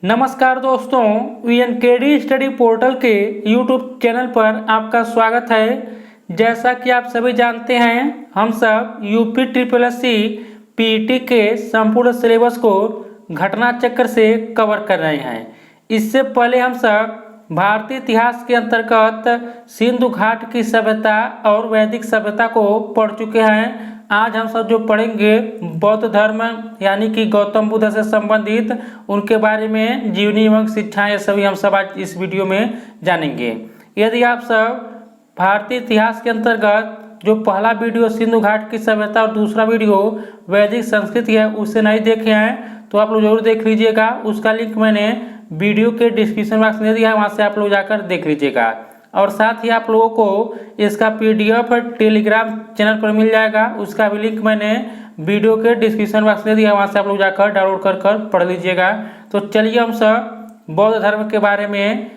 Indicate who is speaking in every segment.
Speaker 1: नमस्कार दोस्तों, वीएनकेडी study portal के यूट्यूब चैनल पर आपका स्वागत है। जैसा कि आप सभी जानते हैं, हम सब यूपी ट्रिपल एससी पीईटी के संपूर्ण सिलेबस को घटना चक्र से कवर कर रहे हैं। इससे पहले हम सब भारतीय इतिहास के अंतर्गत सिंधु घाट की सभ्यता और वैदिक सभ्यता को पढ़ चुके हैं। आज हम सब जो पढ़ेंगे बौद्ध धर्म यानी कि गौतम बुद्ध से संबंधित उनके बारे में जीवनी एवं शिक्षाएं सभी हम सब आज इस वीडियो में जानेंगे। यदि आप सब भारतीय इतिहास के अंतर्गत जो पहला वीडियो सिंधु घाट की सभ्यता और दूसरा वीडियो वैदिक संस्कृति है उसे नहीं देखे हैं तो आप लोग जरूर देख लीजिएगा। उसका लिंक मैंने वीडियो के डिस्क्रिप्शन बॉक्स में दिया है, वहाँ से आप लोग जाकर देख लीजिएगा। और साथ ही आप लोगों को इसका पीडीएफ टेलीग्राम चैनल पर मिल जाएगा, उसका भी लिंक मैंने वीडियो के डिस्क्रिप्शन बॉक्स में दिया है, वहाँ से आप लोग जाकर डाउनलोड कर पढ़ लीजिएगा। तो चलिए हम सब बौद्ध धर्म के बारे में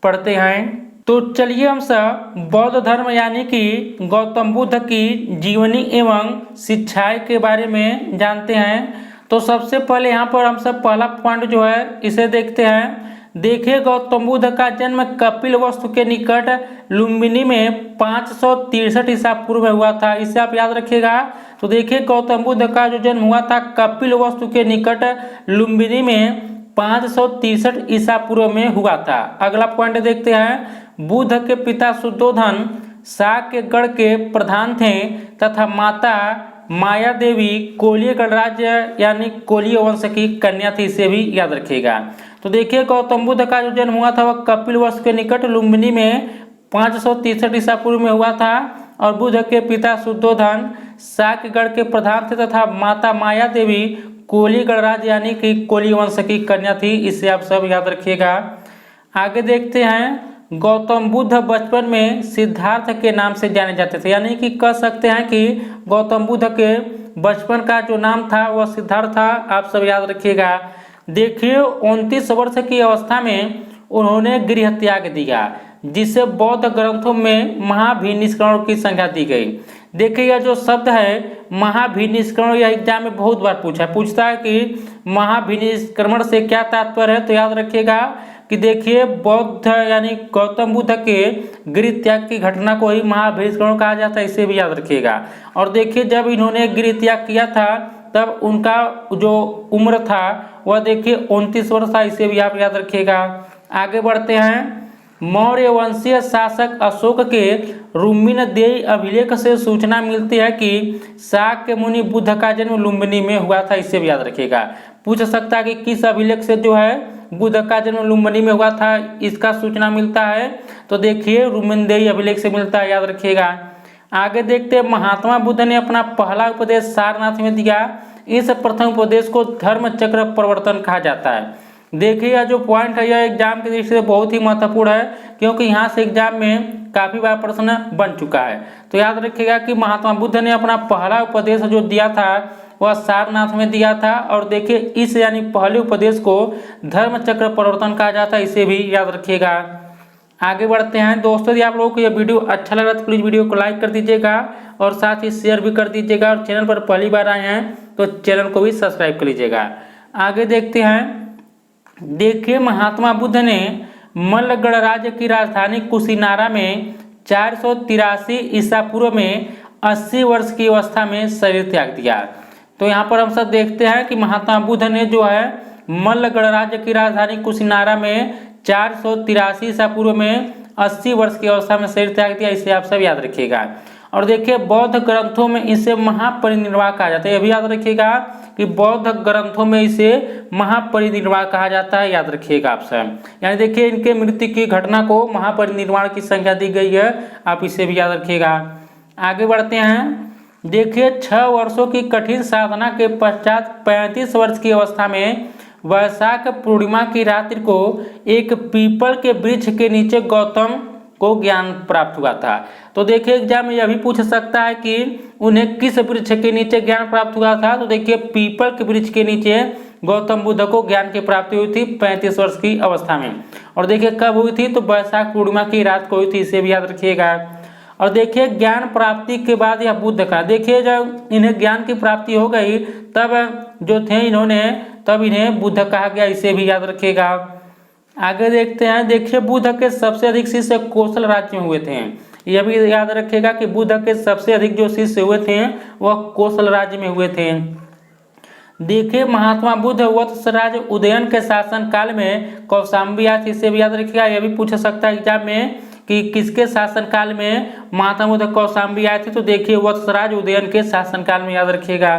Speaker 1: पढ़ते हैं। तो चलिए हम सब बौद्ध धर्म यानी कि गौतम बुद्ध की जीवनी एवं शिक्षाएं के बारे में जानते हैं। तो सबसे पहले यहाँ पर हम सब पहला पॉइंट जो है इसे देखते हैं। देखिए, गौतम बुद्ध का जन्म कपिलवस्तु के निकट लुम्बिनी में 563 ईसा पूर्व में हुआ था। इसे आप याद रखिएगा। तो देखिए, गौतम बुद्ध का जो जन्म हुआ था कपिलवस्तु के निकट लुम्बिनी में 563 ईसा पूर्व में हुआ था। अगला पॉइंट देखते हैं। बुद्ध के पिता शुद्धोधन शाक के गढ़ के प्रधान थे तथा माता माया देवी कोलीय गणराज्य यानी कोलीय वंश की कन्या थी, इसे भी याद रखिएगा। तो देखिए, गौतम बुद्ध का जो जन्म हुआ था वह कपिलवस्तु के निकट लुम्बिनी में 563 ईसा पूर्व में हुआ था और बुद्ध के पिता शुद्धोधन शाकगढ़ के प्रधान थे तथा माता माया देवी कोली गणराज्य यानी कि कोली वंश की कन्या थी, इसे आप सब याद रखिएगा। आगे देखते हैं। गौतम बुद्ध बचपन में सिद्धार्थ के नाम से जाने जाते थे, यानी कि कह सकते हैं कि गौतम बुद्ध के बचपन का जो नाम था वह सिद्धार्थ था, आप सब याद रखिएगा। देखिए, 29 वर्ष की अवस्था में उन्होंने गृह त्याग दिया, जिसे बौद्ध ग्रंथों में महाभिनिष्करण की संज्ञा दी गई। देखिए, यह जो शब्द है महाभिनिष्करण, यह एग्जाम में बहुत बार पूछता है कि महाभिनिष्क्रमण से क्या तात्पर्य है। तो याद रखिएगा कि देखिए, बौद्ध यानी गौतम बुद्ध के गृह त्याग की घटना को ही महाभिनिष्करण कहा जाता है, इसे भी याद रखिएगा। और देखिए, जब इन्होंने गृह त्याग किया था तब उनका जो उम्र था वह देखिए 29 वर्ष था, इसे भी आप याद रखिएगा। आगे बढ़ते हैं। मौर्य वंशीय शासक अशोक के रुम्मीनदेही अभिलेख से सूचना मिलती है कि शाक्य मुनि बुद्ध का जन्म लुम्बिनी में हुआ था, इसे भी याद रखिएगा। पूछ सकता है कि किस अभिलेख से जो है बुद्ध का जन्म लुम्बिनी में हुआ था, इसका सूचना मिलता है। तो देखिए, रुम्मीनदेही अभिलेख से मिलता है, याद रखिएगा। आगे देखते हैं। महात्मा बुद्ध ने अपना पहला उपदेश सारनाथ में दिया। इस प्रथम उपदेश को धर्म चक्र प्रवर्तन कहा जाता है। देखिए, यह जो पॉइंट है यह एग्जाम की दृष्टि से बहुत ही महत्वपूर्ण है, क्योंकि यहाँ से एग्जाम में काफी बार प्रश्न बन चुका है। तो याद रखिएगा कि महात्मा बुद्ध ने अपना पहला उपदेश जो दिया था वह सारनाथ में दिया था। और देखिए, इस यानी पहले उपदेश को धर्म चक्र प्रवर्तन कहा जाता है, इसे भी याद रखिएगा। आगे बढ़ते हैं। दोस्तों, यदि आप लोगों को यह वीडियो अच्छा लग रहा है तो प्लीज़ वीडियो को लाइक कर दीजिएगा और साथ ही शेयर भी कर दीजिएगा। और चैनल पर पहली बार आए हैं तो चैनल को भी सब्सक्राइब कर लीजिएगा। आगे देखते हैं। देखिए, महात्मा बुद्ध ने मल्ल गणराज्य की राजधानी कुशीनारा में 483 ईसा पूर्व में 80 वर्ष की अवस्था में शरीर त्याग दिया। तो यहाँ पर हम सब देखते हैं कि महात्मा बुद्ध ने जो है मल्ल गणराज्य की राजधानी कुशीनारा में 483 ईसा पूर्व में 80 वर्ष की अवस्था में शरीर त्याग दिया, इसे आप सब याद रखिएगा। और देखिए, बौद्ध ग्रंथों में इसे महापरिनिर्वाण कहा जाता है, यह भी याद रखिएगा कि बौद्ध ग्रंथों में इसे महापरिनिर्वाण कहा जाता है, याद रखिएगा आप सब। यानी देखिए, इनके मृत्यु की घटना को महापरिनिर्वाण की संज्ञा दी गई है, आप इसे भी याद रखिएगा। आगे बढ़ते हैं। देखिए, 6 वर्षों की कठिन साधना के पश्चात 35 वर्ष की अवस्था में वैशाख पूर्णिमा की रात्रि को एक पीपल के वृक्ष के नीचे गौतम को ज्ञान प्राप्त हुआ था। तो देखिए, एग्जाम में यह भी पूछ सकता है कि उन्हें किस वृक्ष के नीचे ज्ञान प्राप्त हुआ था। तो देखिए, पीपल के वृक्ष के नीचे गौतम बुद्ध को ज्ञान की प्राप्ति हुई थी 35 वर्ष की अवस्था में। और देखिए, कब हुई थी? तो वैशाख पूर्णिमा की रात को हुई थी, इसे भी याद रखिएगा। और देखिए ज्ञान प्राप्ति के बाद यह बुद्ध का, देखिए जब इन्हें ज्ञान की प्राप्ति हो गई तब जो थे इन्होंने, तब इन्हें बुद्ध कहा गया, इसे भी याद रखिएगा। आगे देखते हैं, देखिए बुद्ध के सबसे अधिक शिष्य कौशल राज्य में हुए थे। यह भी याद रखिएगा कि बुद्ध के सबसे अधिक जो शिष्य हुए थे वह कौशल राज्य में हुए थे। देखिए महात्मा बुद्ध वत्सराज उदयन के शासन काल में कौशाम्बी आए थे, इसे भी याद रखिएगा। यह भी पूछ सकता है एग्जाम में कि किसके शासन काल में महात्मा बुद्ध कौशाम्बी आए थे, तो देखिए वत्सराज उदयन के शासन काल में, याद रखिएगा।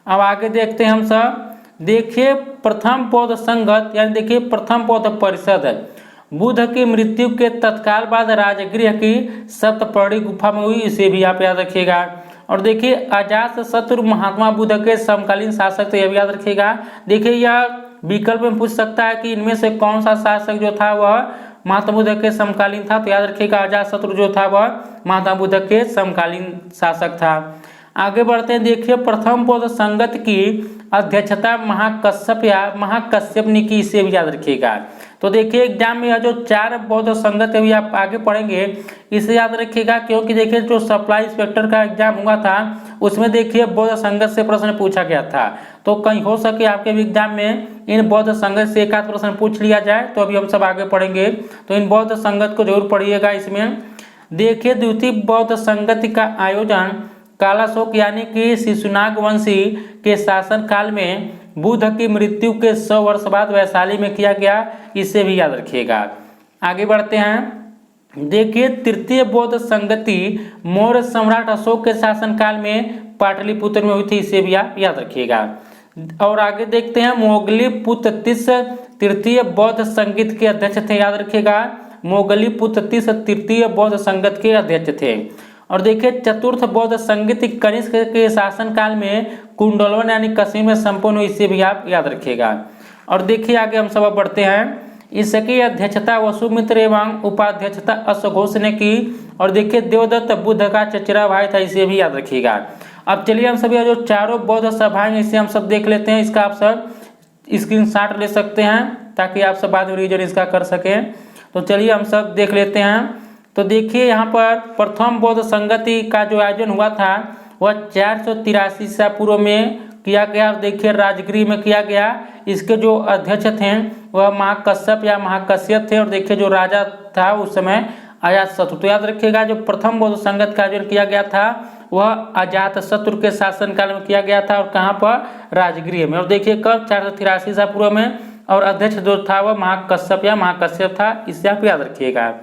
Speaker 1: अब आगे देखते हैं हम सब, देखिए प्रथम बौद्ध संगत यानी देखिए प्रथम बौद्ध परिषद बुद्ध की मृत्यु के तत्काल बाद राजगृह की सप्तपर्णी गुफा में हुई, इसे भी आप याद रखिएगा। और देखिए अजात शत्रु महात्मा बुद्ध के समकालीन शासक थे, यह भी याद रखिएगा। देखिए यह विकल्प में पूछ सकता है कि इनमें से कौन सा शासक जो था वह महात्मा बुद्ध के समकालीन था, तो याद रखिएगा अजात शत्रु जो था वह महात्मा बुद्ध के समकालीन शासक था। आगे बढ़ते हैं, देखिए प्रथम बौद्ध संगत की अध्यक्षता महाकश्यप या महाकश्यप ने की, इसे भी याद रखिएगा। तो देखिए एग्जाम में यह जो 4 बौद्ध संगत है आप आगे पढ़ेंगे, इसे याद रखिएगा, क्योंकि देखिए जो सप्लाई इंस्पेक्टर का एग्जाम हुआ था उसमें देखिए बौद्ध संगत से प्रश्न पूछा गया था। तो कहीं हो सके आपके एग्जाम में इन बौद्ध संगत से एक आध प्रश्न पूछ लिया जाए, तो अभी हम सब आगे पढ़ेंगे, तो इन बौद्ध संगत को जरूर पढ़िएगा। इसमें देखिए द्वितीय बौद्ध संगति का आयोजन कालाशोक यानी कि शिशुनाग वंशी के शासन काल में बुद्ध की मृत्यु के 100 वर्ष बाद वैशाली में किया गया, इसे भी याद रखिएगा। आगे बढ़ते हैं, देखिए तृतीय बौद्ध संगति मौर्य सम्राट अशोक के शासन काल में पाटलिपुत्र में हुई थी, इसे भी आप याद रखिएगा। और आगे देखते हैं, मोगलीपुत्र तीसरा तृतीय बौद्ध संगीत के अध्यक्ष थे, याद रखिएगा। मोगलीपुत्र तीसरा तृतीय बौद्ध संगत के अध्यक्ष थे। और देखिए चतुर्थ बौद्ध संगीत कनिष्क के शासन काल में कुंडलवन यानी कश्मीर में संपन्न हुई, इसे भी आप याद रखिएगा। और देखिए आगे हम सब बढ़ते हैं, इसकी अध्यक्षता वसुमित्र एवं उपाध्यक्षता अश्वघोष ने की। और देखिए देवदत्त बुद्ध का चचेरा भाई था, इसे भी याद रखिएगा। अब चलिए हम सभी जो चारों बौद्ध सभाएं इसे हम सब देख लेते हैं, इसका आप सब स्क्रीनशॉट ले सकते हैं ताकि आप सब बाद में रिवीजन इसका कर सकें। तो चलिए हम सब देख लेते हैं। तो देखिए यहाँ पर प्रथम बौद्ध संगति का जो आयोजन हुआ था वह 483 ईसा पूर्व में किया गया, और देखिए राजगृह में किया गया। इसके जो अध्यक्ष थे वह महाकश्यप या महाकश्यप थे, और देखिए जो राजा था उस समय अजातशत्रु। तो याद रखिएगा जो प्रथम बौद्ध संगत का आयोजन किया गया था वह अजातशत्रु के शासन काल में किया गया था, और कहाँ पर, राजगृह में। और देखिए कब, 483 ईसा पूर्व में, और अध्यक्ष जो था वह महाकश्यप या महाकश्यप था, इससे आप याद रखिएगा।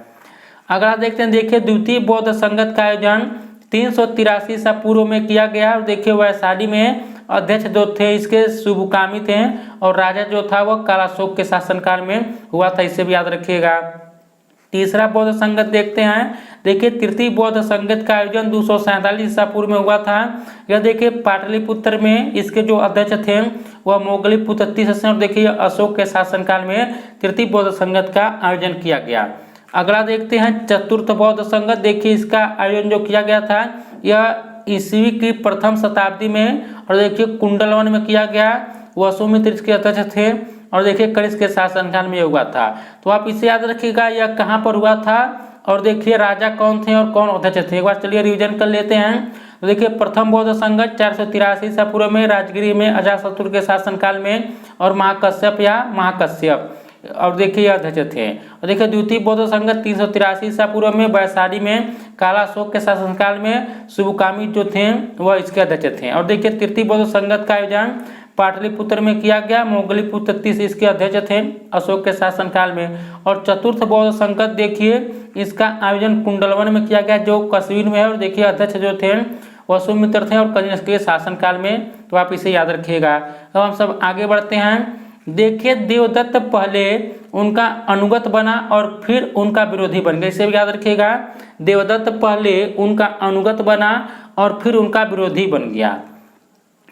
Speaker 1: अगला देखते हैं, देखिए द्वितीय बौद्ध संगत का आयोजन 383 ईसा पूर्व में किया गया, और देखिए वैशाली में अध्यक्ष जो थे इसके शुभकामी थे, और राजा जो था वह कालाशोक के शासनकाल में हुआ था, इसे भी याद रखिएगा। तीसरा बौद्ध संगत देखते हैं, देखिए तृतीय बौद्ध संगत का आयोजन 247 ईसा पूर्व में हुआ था। यह देखिए पाटलिपुत्र में, इसके जो अध्यक्ष थे वह मोगलीपुत्र तीसरे, और देखिए अशोक के शासनकाल में तृतीय बौद्ध संगत का आयोजन किया गया। अगला देखते हैं चतुर्थ बौद्ध संगत, देखिए इसका आयोजन जो किया गया था यह ईस्वी की प्रथम शताब्दी में, और देखिए कुंडलवन में किया गया। वसुमित्र इसके अध्यक्ष थे, और देखिए कनिष्क के शासनकाल में हुआ था। तो आप इसे याद रखिएगा यह कहाँ पर हुआ था, और देखिए राजा कौन थे और कौन अध्यक्ष थे, एक बार चलिए रिवीजन कर लेते हैं। तो देखिए प्रथम बौद्ध संगत 483 ईसा पूर्व में राजगृह में अजातशत्रु के शासनकाल में, और महाकश्यप या महाकश्यप, और देखिए अध्यक्ष थे। और देखिए द्वितीय बौद्ध संगत 383 ईसा पूर्व में वैशाली में कालाशोक के शासनकाल में शुभकामी जो थे वह इसके अध्यक्ष थे। और देखिए तृतीय बौद्ध संगत का आयोजन पाटलिपुत्र में किया गया, मोगलीपुत्र तीस इसके अध्यक्ष थे अशोक के शासनकाल में। और चतुर्थ बौद्ध संगत देखिए इसका आयोजन कुंडलवन में किया गया जो कश्मीर में है, और देखिए अध्यक्ष जो थे वसुमित्र थे और कनिष्क के शासनकाल में, तो आप इसे याद रखिएगा। अब हम सब आगे बढ़ते हैं, देखिए देवदत्त पहले उनका अनुगत बना और फिर उनका विरोधी बन गया, इसे भी याद रखिएगा। देवदत्त पहले उनका अनुगत बना और फिर उनका विरोधी बन गया।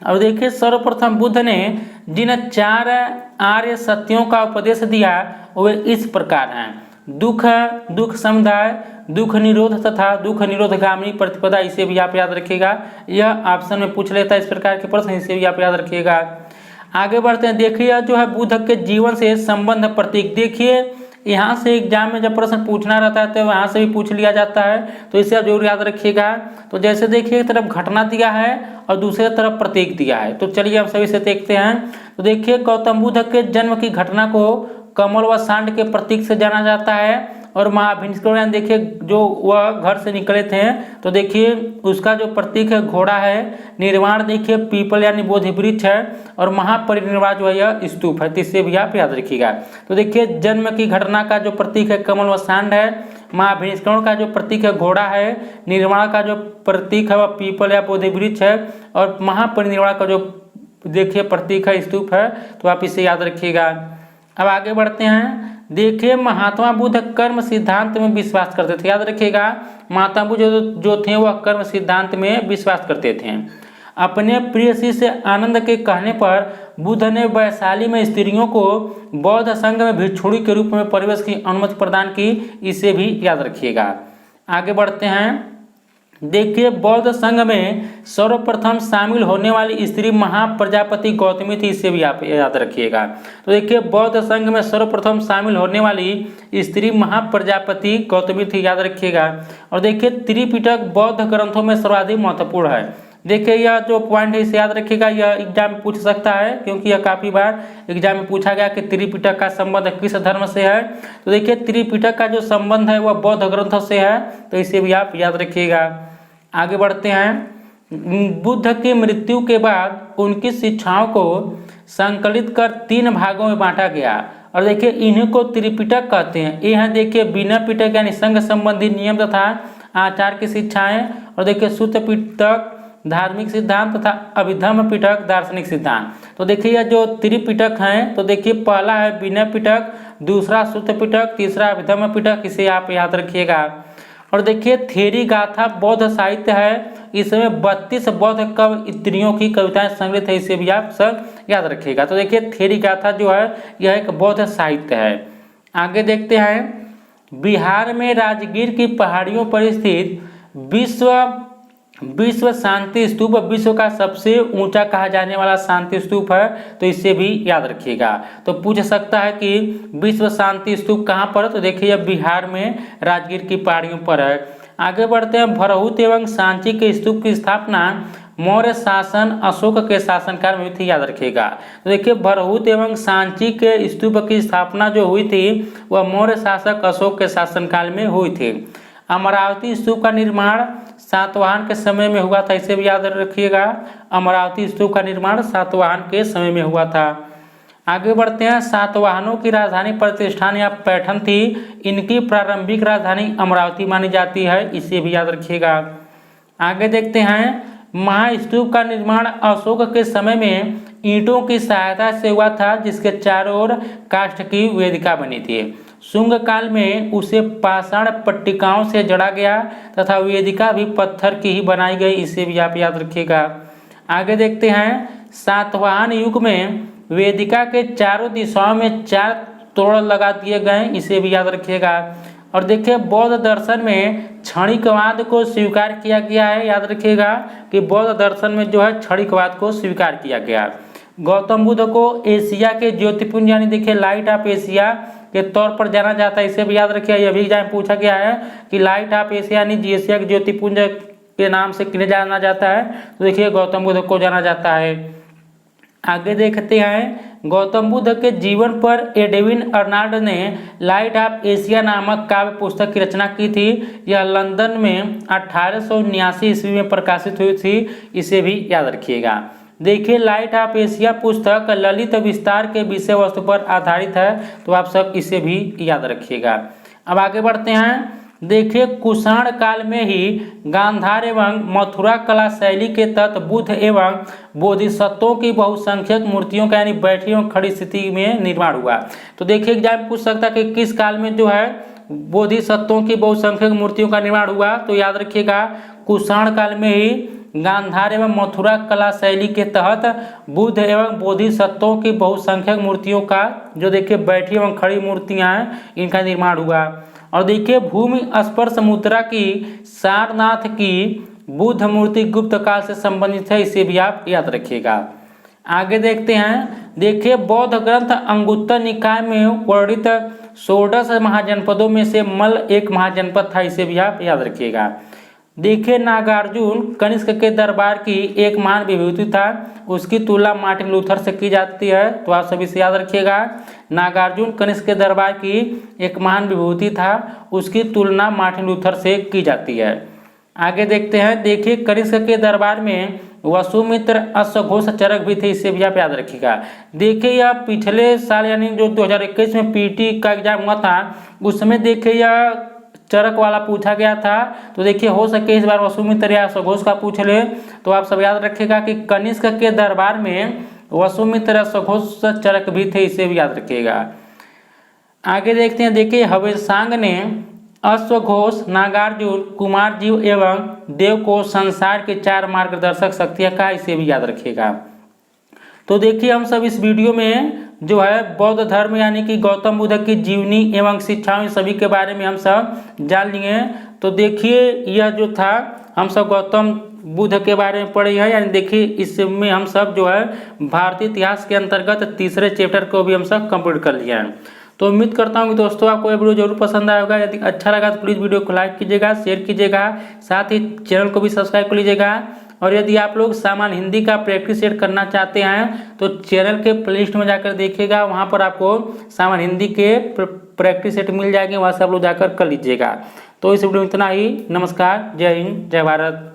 Speaker 1: और देखिए सर्वप्रथम बुद्ध ने जिन 4 आर्य सत्यों का उपदेश दिया वे इस प्रकार हैं, दुख समुदाय, दुख निरोध तथा दुख निरोधगामिनी प्रतिपदा, इसे भी आप याद रखिएगा। यह ऑप्शन में पूछ लेता है इस प्रकार के प्रश्न, इसे भी आप याद रखिएगा। आगे बढ़ते हैं, देखिए जो है बुद्ध के जीवन से संबंध प्रतीक, देखिए यहाँ से एग्जाम में जब प्रश्न पूछना रहता है तो यहाँ से भी पूछ लिया जाता है, तो इसे आप जरूर याद रखिएगा। तो जैसे देखिए एक तरफ घटना दिया है और दूसरे तरफ प्रतीक दिया है, तो चलिए हम सभी से देखते हैं। तो देखिए गौतम बुद्ध के जन्म की घटना को कमल व सांड के प्रतीक से जाना जाता है, और महाभिनिष्करण देखिए जो वह घर से निकले थे, तो देखिए उसका जो प्रतीक है घोड़ा है, निर्वाण देखिए पीपल यानी बोधि वृक्ष है, और महापरिनिर्वाण जो है यह स्तूप है, तो इससे भी आप याद रखिएगा। तो देखिए जन्म की घटना का जो प्रतीक है कमल व सांड है, महाभिनिष्करण का जो प्रतीक है घोड़ा है, निर्वाण का जो प्रतीक है वह पीपल या बोधि वृक्ष है, और महापरिनिर्वाण का जो देखिए प्रतीक है स्तूप है, तो आप इसे याद रखिएगा। अब आगे बढ़ते हैं। देखिए महात्मा बुद्ध कर्म सिद्धांत में विश्वास करते थे, याद रखिएगा महात्मा बुद्ध जो थे वह कर्म सिद्धांत में विश्वास करते थे। अपने प्रिय शिष्य आनंद के कहने पर बुद्ध ने वैशाली में स्त्रियों को बौद्ध संघ में भिक्षुणी के रूप में प्रवेश की अनुमति प्रदान की, इसे भी याद रखिएगा। आगे बढ़ते हैं। देखिए बौद्ध संघ में सर्वप्रथम शामिल होने वाली स्त्री महाप्रजापति गौतमी थी, इसे भी आप याद रखिएगा। तो देखिए बौद्ध संघ में सर्वप्रथम शामिल होने वाली स्त्री महाप्रजापति गौतमी थी, याद रखिएगा। और देखिए त्रिपिटक बौद्ध ग्रंथों में सर्वाधिक महत्वपूर्ण है। देखिए यह जो पॉइंट है इसे याद रखिएगा, यह एग्जाम में पूछ सकता है, क्योंकि यह काफ़ी बार एग्जाम में पूछा गया कि त्रिपिटक का संबंध किस धर्म से है। तो देखिए त्रिपिटक का जो संबंध है वह बौद्ध ग्रंथों से है, तो इसे भी आप याद रखिएगा। आगे बढ़ते हैं। बुद्ध की मृत्यु के बाद उनकी शिक्षाओं को संकलित कर 3 भागों में बांटा गया, और देखिए इन्हीं को त्रिपिटक कहते हैं। यह देखिए बिना पिटक यानी संघ संबंधी नियम तथा आचार की शिक्षाएं, और देखिए सूत्र पिटक धार्मिक सिद्धांत तथा अभिधम्म पिटक दार्शनिक सिद्धांत। तो देखिए यह जो त्रिपिटक हैं, तो देखिए पहला है विनय पिटक, दूसरा सूत्र पिटक, तीसरा अभिधम्म पिटक, इसे आप याद रखिएगा। और देखिए थेरी गाथा बौद्ध साहित्य है, इसमें 32 बौद्ध कवयित्रियों की कविताएं संग्रहित है, इसे भी आप सब याद रखिएगा। तो देखिए थेरी गाथा जो है यह एक बौद्ध साहित्य है। आगे देखते हैं। बिहार में राजगीर की पहाड़ियों पर स्थित विश्व शांति स्तूप विश्व का सबसे ऊंचा कहा जाने वाला शांति स्तूप है, तो इसे भी याद रखिएगा। तो पूछ सकता है कि विश्व शांति स्तूप कहाँ पर है, तो देखिए यह बिहार में राजगीर की पहाड़ियों पर है। आगे बढ़ते हैं। भरहुत एवं सांची के स्तूप की स्थापना मौर्य शासन अशोक के शासनकाल में थी, याद रखिएगा। तो देखिए भरहुत एवं सांची के स्तूप की स्थापना जो हुई थी वह मौर्य शासक अशोक के शासनकाल में हुई थी। अमरावती स्तूप का निर्माण सातवाहन के समय में हुआ था, इसे भी याद रखिएगा। अमरावती स्तूप का निर्माण सातवाहन के समय में हुआ था। आगे बढ़ते हैं। सातवाहनों की राजधानी प्रतिष्ठान या पैठन थी, इनकी प्रारंभिक राजधानी अमरावती मानी जाती है, इसे भी याद रखिएगा। आगे देखते हैं। महास्तूप का निर्माण अशोक के समय में ईंटों की सहायता से हुआ था, जिसके चारों ओर काष्ठ की वेदिका बनी थी। शुंग काल में उसे पाषाण पट्टिकाओं से जड़ा गया तथा वेदिका भी पत्थर की ही बनाई गई, इसे भी आप याद रखिएगा। आगे देखते हैं। सातवाहन युग में वेदिका के चारों दिशाओं में 4 तोड़ लगा दिए गए, इसे भी याद रखिएगा। और देखिए बौद्ध दर्शन में क्षणिकवाद को स्वीकार किया गया है, याद रखिएगा कि बौद्ध दर्शन में जो है क्षणिकवाद को स्वीकार किया गया। गौतम बुद्ध को एशिया के ज्योतिपुंज यानी देखिए लाइट ऑफ एशिया के तौर पर जाना जाता है, इसे भी याद रखिए। यह भी एग्जाम पूछा गया है कि लाइट ऑफ एशिया यानी एशिया के ज्योतिपुंज के नाम से किन्हें जाना जाता है, तो देखिए गौतम बुद्ध को जाना जाता है। आगे देखते हैं। गौतम बुद्ध के जीवन पर एडविन अर्नाल्ड ने लाइट ऑफ एशिया नामक काव्य पुस्तक की रचना की थी। यह लंदन में 1879 ईस्वी में प्रकाशित हुई थी, इसे भी याद रखिएगा। देखिए लाइट ऑफ एशिया पुस्तक ललित विस्तार के विषय वस्तु पर आधारित है, तो आप सब इसे भी याद रखिएगा। अब आगे बढ़ते हैं। देखिए कुषाण काल में ही गांधार एवं मथुरा कला शैली के तहत बुद्ध एवं बोधिसत्वों की बहुसंख्यक मूर्तियों का यानी बैठी एवं खड़ी स्थिति में निर्माण हुआ। तो देखिए एग्जाम पूछ सकता है कि किस काल में जो है बोधिसत्वों की बहुसंख्यक मूर्तियों का निर्माण हुआ, तो याद रखिएगा कुषाण काल में ही गांधार एवं मथुरा कला शैली के तहत बुद्ध एवं बोधिसत्वों की बहुसंख्यक मूर्तियों का जो देखिए बैठी एवं खड़ी मूर्तियां हैं इनका निर्माण हुआ। और देखिए भूमि स्पर्श मुद्रा की सारनाथ की बुद्ध मूर्ति गुप्त काल से संबंधित है, इसे भी आप याद रखिएगा। आगे देखते हैं। देखिए बौद्ध ग्रंथ अंगुत्तर निकाय में वर्णित 16 महाजनपदों में से मल्ल एक महाजनपद था, इसे भी आप याद रखिएगा। देखिए, नागार्जुन कनिष्क के दरबार की एक महान विभूति था, उसकी तुलना मार्टिन लूथर से की जाती है, तो आप सभी से याद रखिएगा। नागार्जुन कनिष्क के दरबार की एक महान विभूति था, उसकी तुलना मार्टिन लूथर से की जाती है। आगे देखते हैं। देखिए, कनिष्क के दरबार में वसुमित्र अश्वघोष चरक भी थे, इसे भी आप याद रखिएगा। देखिए, यह पिछले साल यानी जो 2021 में पीटी का एग्जाम हुआ था, उसमें देखिए यह चरक वाला पूछा गया था। तो देखिए, हो सके इस बार वसुमित्र या अश्वघोष का पूछ ले, तो आप सब याद रखिएगा कि कनिष्क के दरबार में वसुमित्र अश्वघोष चरक भी थे, इसे भी याद रखिएगा। आगे देखते हैं। देखिए, हवेशांग ने अश्वघोष, नागार्जुन, कुमारजीव एवं देव को संसार के 4 मार्गदर्शक शक्तियां कहा, इसे भी याद रखिएगा। तो देखिए, हम सब इस वीडियो में जो है बौद्ध धर्म यानी कि गौतम बुद्ध की जीवनी एवं शिक्षाओं सभी के बारे में हम सब जान लिए। तो देखिए, यह जो था हम सब गौतम बुद्ध के बारे में पढ़े हैं, यानी देखिए इसमें हम सब जो है भारतीय इतिहास के अंतर्गत तीसरे चैप्टर को भी हम सब कंप्लीट कर लिया है। तो उम्मीद करता हूँ कि दोस्तों आपको ये वीडियो जरूर पसंद आया होगा। यदि अच्छा लगा तो प्लीज़ वीडियो को लाइक कीजिएगा, शेयर कीजिएगा, साथ ही चैनल को भी सब्सक्राइब कर लीजिएगा। और यदि आप लोग सामान्य हिंदी का प्रैक्टिस सेट करना चाहते हैं तो चैनल के प्लेलिस्ट में जाकर देखिएगा, वहाँ पर आपको सामान्य हिंदी के प्रैक्टिस सेट मिल जाएंगे, वहाँ से आप लोग जाकर कर लीजिएगा। तो इस वीडियो में इतना ही। नमस्कार, जय हिंद, जय भारत।